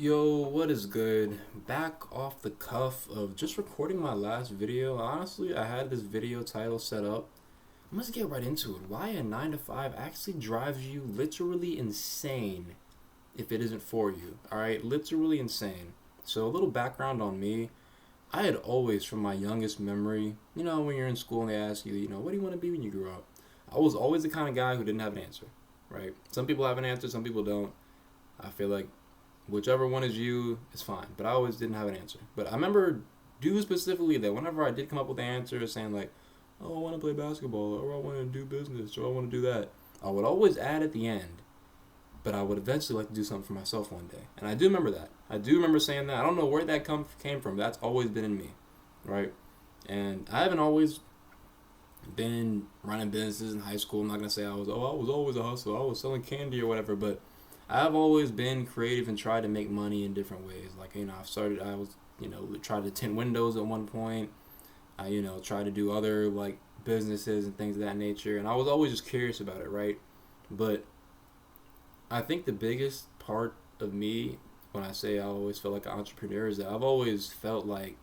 Yo, what is good? Back off the cuff of just recording my last video. Honestly, I had this video title set up. Let's get right into it. Why a 9 to 5 actually drives you literally insane if it isn't for you. Alright, literally insane. So, a little background on me. I had always, from my youngest memory, when you're in school and they ask you, what do you want to be when you grow up? I was always the kind of guy who didn't have an answer, right? Some people have an answer, some people don't. I feel like whichever one is you is fine. But I always didn't have an answer. But I remember dude specifically that whenever I did come up with an answer saying like, oh, I want to play basketball or I want to do business or I want to do that, I would always add at the end, but I would eventually like to do something for myself one day. And I do remember that. I do remember saying that. I don't know where that came from. That's always been in me, right? And I haven't always been running businesses in high school. I'm not gonna say I was always a hustler. I was selling candy or whatever, but I've always been creative and tried to make money in different ways. Like, I was, tried to tint windows at one point. I, tried to do other, like, businesses and things of that nature. And I was always just curious about it, right? But I think the biggest part of me, when I say I always felt like an entrepreneur, is that I've always felt like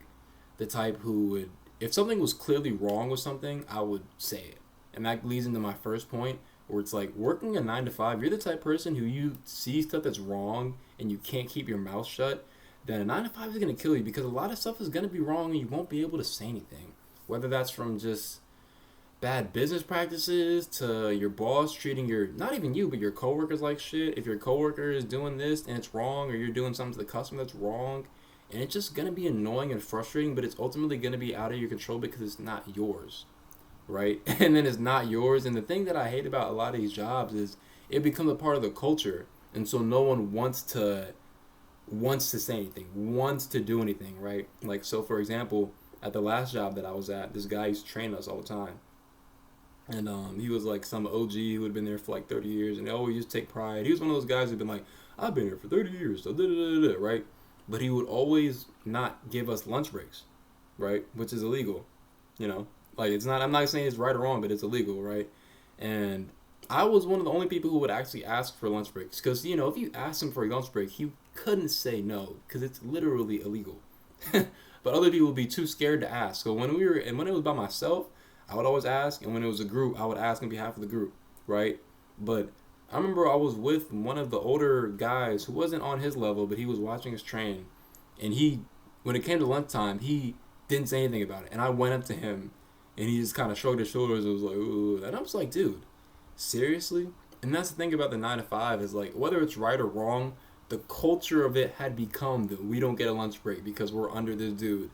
the type who would, if something was clearly wrong with something, I would say it. And that leads into my first point, where it's like working a 9 to 5, you're the type of person who you see stuff that's wrong and you can't keep your mouth shut, then a 9 to 5 is going to kill you because a lot of stuff is going to be wrong and you won't be able to say anything. Whether that's from just bad business practices to your boss treating your, not even you, but your coworkers like shit. If your coworker is doing this and it's wrong, or you're doing something to the customer that's wrong, and it's just going to be annoying and frustrating, but it's ultimately going to be out of your control because it's not yours, right? And then it's not yours. And the thing that I hate about a lot of these jobs is it becomes a part of the culture, and so no one wants to say anything, wants to do anything, right? Like, so for example, at the last job that I was at, this guy used to train us all the time. And he was like some OG who had been there for like 30 years, and he always used to take pride. He was one of those guys who'd been like, I've been here for 30 years, so da da da da, right? But he would always not give us lunch breaks, right? Which is illegal, you know? Like, it's not, I'm not saying it's right or wrong, but it's illegal, right? And I was one of the only people who would actually ask for lunch breaks. Because, if you asked him for a lunch break, he couldn't say no, because it's literally illegal. But other people would be too scared to ask. So when when it was by myself, I would always ask, and when it was a group, I would ask on behalf of the group, right? But I remember I was with one of the older guys who wasn't on his level, but he was watching us train, and when it came to lunchtime, he didn't say anything about it, and I went up to him, and he just kind of shrugged his shoulders and was like, ooh, and I was like, dude, seriously? And that's the thing about the 9 to 5 is like, whether it's right or wrong, the culture of it had become that we don't get a lunch break because we're under this dude.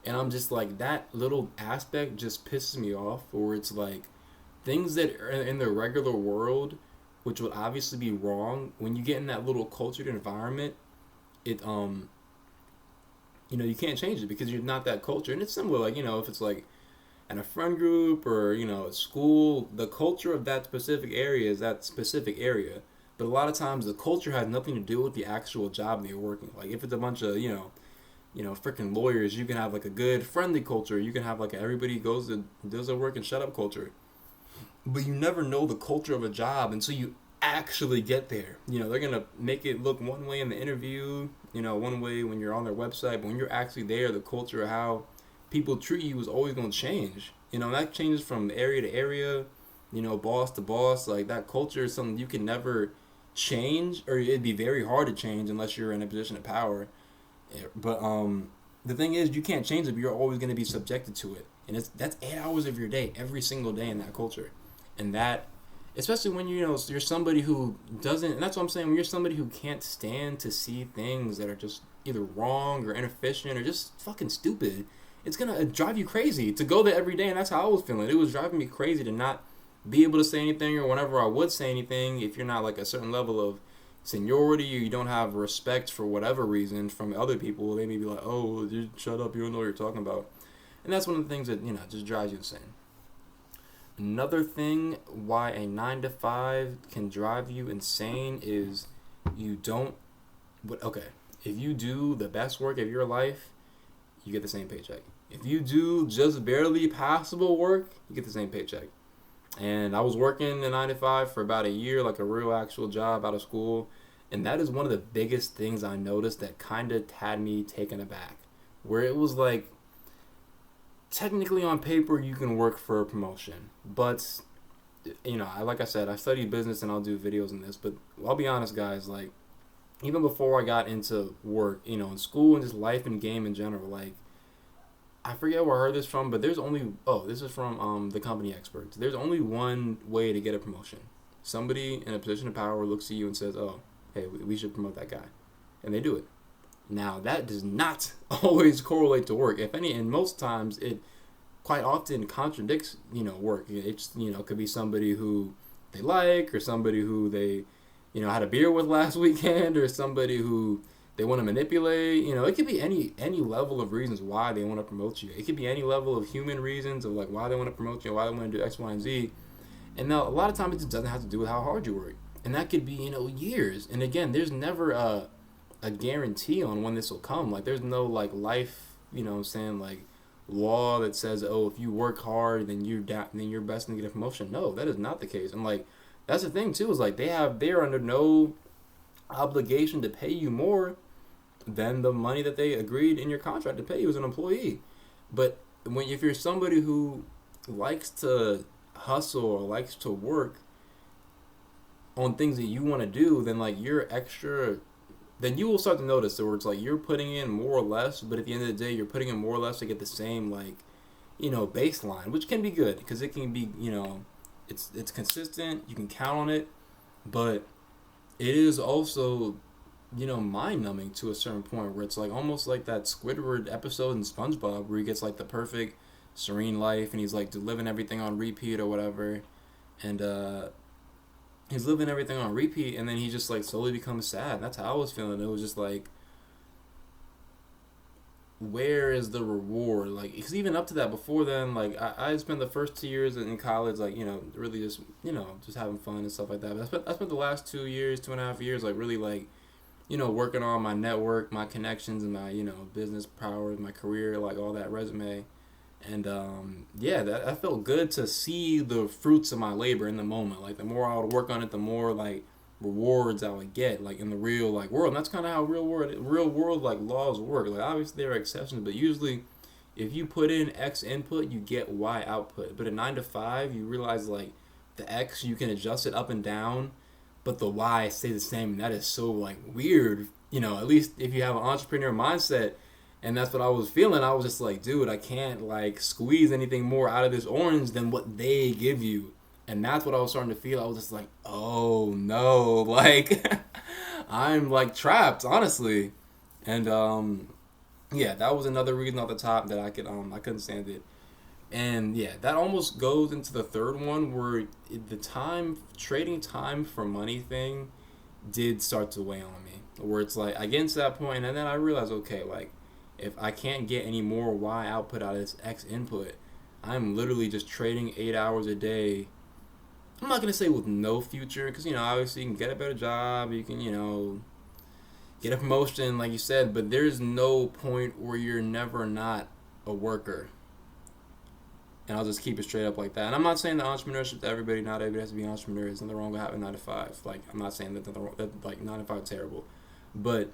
And I'm just like, that little aspect just pisses me off, where it's like things that are in the regular world, which would obviously be wrong, when you get in that little cultured environment, it you can't change it because you're not that culture. And it's similar, like, if it's like in a friend group or, at school, the culture of that specific area is that specific area. But a lot of times the culture has nothing to do with the actual job that you're working. Like, if it's a bunch of, freaking lawyers, you can have like a good friendly culture. You can have like everybody goes and does their work and shut up culture. But you never know the culture of a job until you actually get there. They're gonna make it look one way in the interview, one way when you're on their website, but when you're actually there, the culture of how people treat you is always gonna change. That changes from area to area, boss to boss. Like, that culture is something you can never change, or it'd be very hard to change unless you're in a position of power. But the thing is, you can't change it, but you're always going to be subjected to it, and that's 8 hours of your day, every single day in that culture, and that, especially when you're somebody who doesn't, and that's what I'm saying, when you're somebody who can't stand to see things that are just either wrong or inefficient or just fucking stupid, it's gonna drive you crazy to go there every day, and that's how I was feeling. It was driving me crazy to not be able to say anything, or whenever I would say anything, if you're not like a certain level of seniority, or you don't have respect for whatever reason from other people, they may be like, oh, dude, shut up, you don't know what you're talking about. And that's one of the things that, just drives you insane. Another thing why a 9 to 5 can drive you insane is you don't, okay, if you do the best work of your life, you get the same paycheck. If you do just barely passable work, you get the same paycheck. And I was working a 9 to 5 for about a year, like a real actual job out of school. And that is one of the biggest things I noticed that kind of had me taken aback. Where it was like, technically on paper, you can work for a promotion. But, like I said, I study business and I'll do videos in this. But I'll be honest, guys, like, even before I got into work, in school and just life and game in general, like, I forget where I heard this from, but this is from the company experts. There's only one way to get a promotion. Somebody in a position of power looks at you and says, oh, hey, we should promote that guy. And they do it. Now, that does not always correlate to work. If any, and most times it quite often contradicts, work. It's, could be somebody who they like, or somebody who they, had a beer with last weekend, or somebody who they want to manipulate. It could be any level of reasons why they want to promote you. It could be any level of human reasons of like why they want to promote you, why they want to do X, Y, and Z. And now a lot of times it just doesn't have to do with how hard you work. And that could be, years. And again, there's never a guarantee on when this will come. Like there's no like life, like law that says, oh, if you work hard, then you're best to get a promotion. No, that is not the case. And like that's the thing too, is like they're under no obligation to pay you more than the money that they agreed in your contract to pay you as an employee. But if you're somebody who likes to hustle or likes to work on things that you want to do, then like then you will start to notice that where it's like you're putting in more or less, but at the end of the day you're putting in more or less to get the same like baseline, which can be good because it can be it's consistent, you can count on it, but it is also mind-numbing to a certain point where it's like almost like that Squidward episode in SpongeBob where he gets like the perfect serene life and he's like living everything on repeat or whatever, and he's living everything on repeat, and then he just like slowly becomes sad. That's how I was feeling. It was just like, where is the reward? Like, because even up to that, before then, like I spent the first 2 years in college, like really just just having fun and stuff like that. But I spent the last 2 years, 2.5 years, like really like working on my network, my connections, and my business powers, my career, like all that resume. And that felt good to see the fruits of my labor in the moment. Like the more I would work on it, the more like rewards I would get, like in the real like world. And that's kind of how real world like laws work. Like obviously there are exceptions, but usually if you put in X input, you get Y output. But at 9 to 5, you realize like the X you can adjust it up and down, but the Y stays the same. And that is so like weird. At least if you have an entrepreneur mindset. And that's what I was feeling. I was just like, dude, I can't like squeeze anything more out of this orange than what they give you. And that's what I was starting to feel. I was just like, oh no, like I'm like trapped, honestly. And that was another reason off the top that I couldn't stand it. And yeah, that almost goes into the third one where the trading time for money thing did start to weigh on me. Where it's like I get into that point and then I realized, okay, like if I can't get any more Y output out of this X input, I'm literally just trading 8 hours a day. I'm not going to say with no future, because, obviously you can get a better job, you can, get a promotion, like you said, but there's no point where you're never not a worker. And I'll just keep it straight up like that. And I'm not saying that entrepreneurship to everybody, not everybody has to be an entrepreneur. There's nothing wrong with having 9 to 5. Like, I'm not saying that like 9 to 5 is terrible. But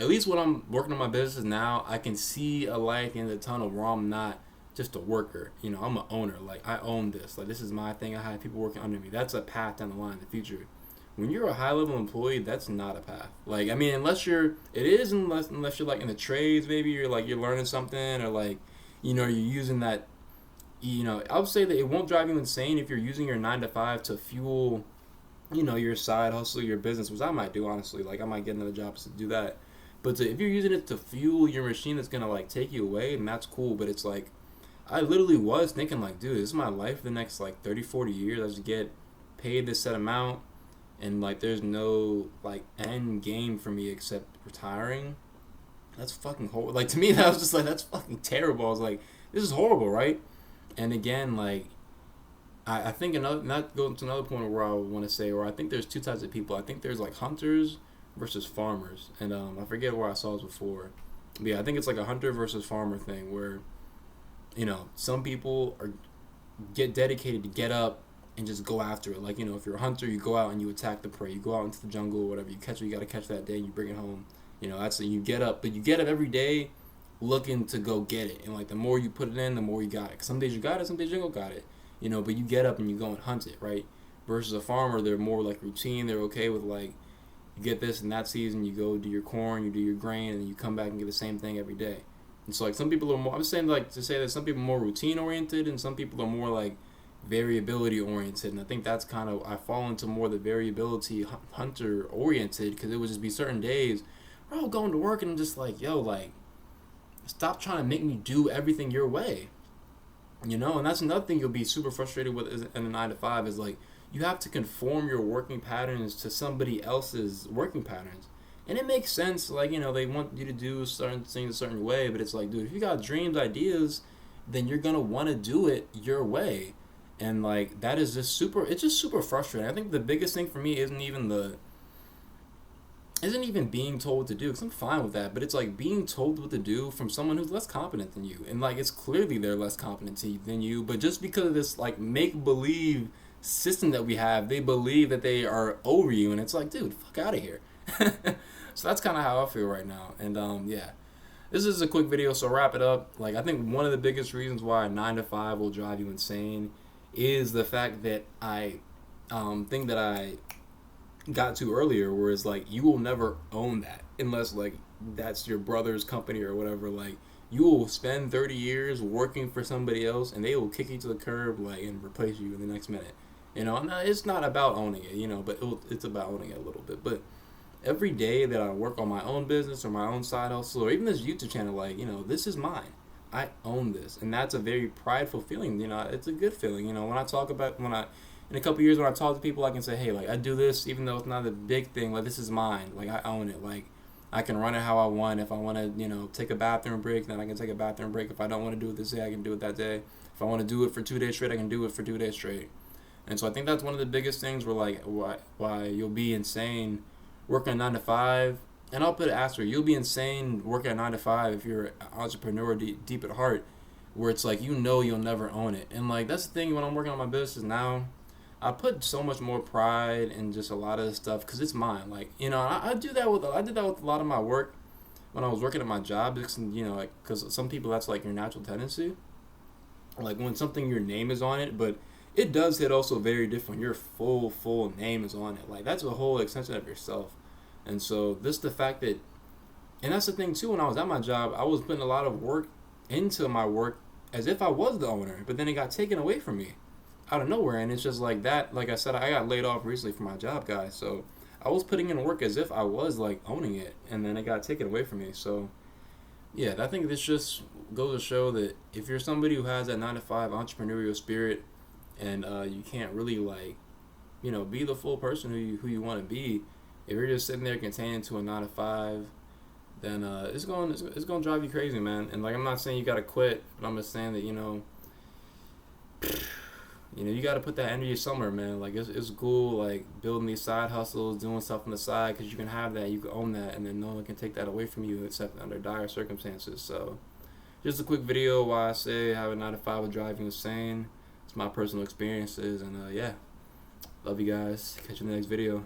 at least when I'm working on my business now, I can see a light at the end of the tunnel where I'm not just a worker. I'm an owner. Like, I own this. Like, this is my thing. I have people working under me. That's a path down the line in the future. When you're a high-level employee, that's not a path. Like, I mean, unless you're like in the trades, maybe you're learning something, or like, you're using that, I would say that it won't drive you insane if you're using your 9 to 5 to fuel, your side hustle, your business, which I might do, honestly. Like, I might get another job to do that. But if you're using it to fuel your machine that's going to, like, take you away, and that's cool. But it's, like, I literally was thinking, like, dude, this is my life for the next, like, 30, 40 years. I just get paid this set amount, and, like, there's no, like, end game for me except retiring. That's fucking horrible. Like, to me, that was just, like, that's fucking terrible. I was like, this is horrible, right? And, again, like, I think not going to another point where I want to say, or I think there's two types of people. I think there's, like, hunters versus farmers, and I forget where I saw this before, but yeah, I think it's like a hunter versus farmer thing where some people get dedicated to get up and just go after it. Like, you know, if you're a hunter, you go out and you attack the prey. You go out into the jungle, whatever. You catch what you got to catch that day, and you bring it home. You know, that's it. You get up, but you get up every day looking to go get it. And, like, the more you put it in, the more you got it. 'Cause some days you got it, some days you don't got it. You know, but you get up and you go and hunt it, right? Versus a farmer, they're more, like, routine. They're okay with, like, you get this in that season, you go do your corn, you do your grain, and you come back and get the same thing every day. And so, like, some people are more, I'm saying, like, to say that some people are more routine oriented and some people are more, like, variability oriented. And I think that's kind of, I fall into more the variability hunter oriented, because it would just be certain days where I'll go into work and I'm just like, yo, like, stop trying to make me do everything your way. You know, and that's another thing you'll be super frustrated with in a 9 to 5 is, like, you have to conform your working patterns to somebody else's working patterns. And it makes sense, like, you know, they want you to do certain things a certain way, but it's like, dude, if you got dreams, ideas, then you're going to want to do it your way. And, like, that is just it's just super frustrating. I think the biggest thing for me isn't even being told what to do, because I'm fine with that, but it's like being told what to do from someone who's less competent than you. And, like, it's clearly they're less competent than you, but just because of this, like, make-believe system that we have, they believe that they are over you, and it's like, dude, fuck out of here. So that's kind of how I feel right now. And yeah, this is a quick video, so wrap it up. Like, I think one of the biggest reasons why a 9 to 5 will drive you insane is the fact that I think that I got to earlier, where it's like, you will never own that unless, like, that's your brother's company or whatever. Like, you will spend 30 years working for somebody else, and they will kick you to the curb, like, and replace you in the next minute. You know, it's not about owning it, you know, but it's about owning it a little bit. But every day that I work on my own business or my own side hustle or even this YouTube channel, like, you know, this is mine. I own this. And that's a very prideful feeling. You know, it's a good feeling. You know, when I talk about, in a couple of years, when I talk to people, I can say, hey, like, I do this, even though it's not a big thing, like, this is mine. Like, I own it. Like, I can run it how I want. If I want to, you know, take a bathroom break, then I can take a bathroom break. If I don't want to do it this day, I can do it that day. If I want to do it for 2 days straight, I can do it for 2 days straight. And so I think that's one of the biggest things where, like, why you'll be insane working a 9 to 5. And I'll put it asterisk, you'll be insane working a 9 to 5 if you're an entrepreneur deep at heart, where it's like, you know, you'll never own it. And, like, that's the thing when I'm working on my business now, I put so much more pride in just a lot of this stuff because it's mine. Like, you know, I did that with a lot of my work when I was working at my job. You know, like, because some people, that's like your natural tendency. Like, when something, your name is on it, but it does hit also very different. Your full name is on it. Like, that's a whole extension of yourself. And so this the fact that, and that's the thing too, when I was at my job, I was putting a lot of work into my work as if I was the owner, but then it got taken away from me out of nowhere. And it's just like that. Like I said, I got laid off recently from my job, guys. So I was putting in work as if I was, like, owning it, and then it got taken away from me. So yeah, I think this just goes to show that if you're somebody who has that 9 to 5 entrepreneurial spirit, and you can't really, like, you know, be the full person who you want to be, if you're just sitting there contained to a 9 to 5, then it's going to drive you crazy, man. And, like, I'm not saying you got to quit, but I'm just saying that, you know, you got to put that energy somewhere, man. Like, it's cool, like, building these side hustles, doing stuff on the side, because you can have that, you can own that, and then no one can take that away from you except under dire circumstances. So just a quick video why I say having a 9 to 5 will drive you insane. It's my personal experiences, and yeah, love you guys. Catch you in the next video.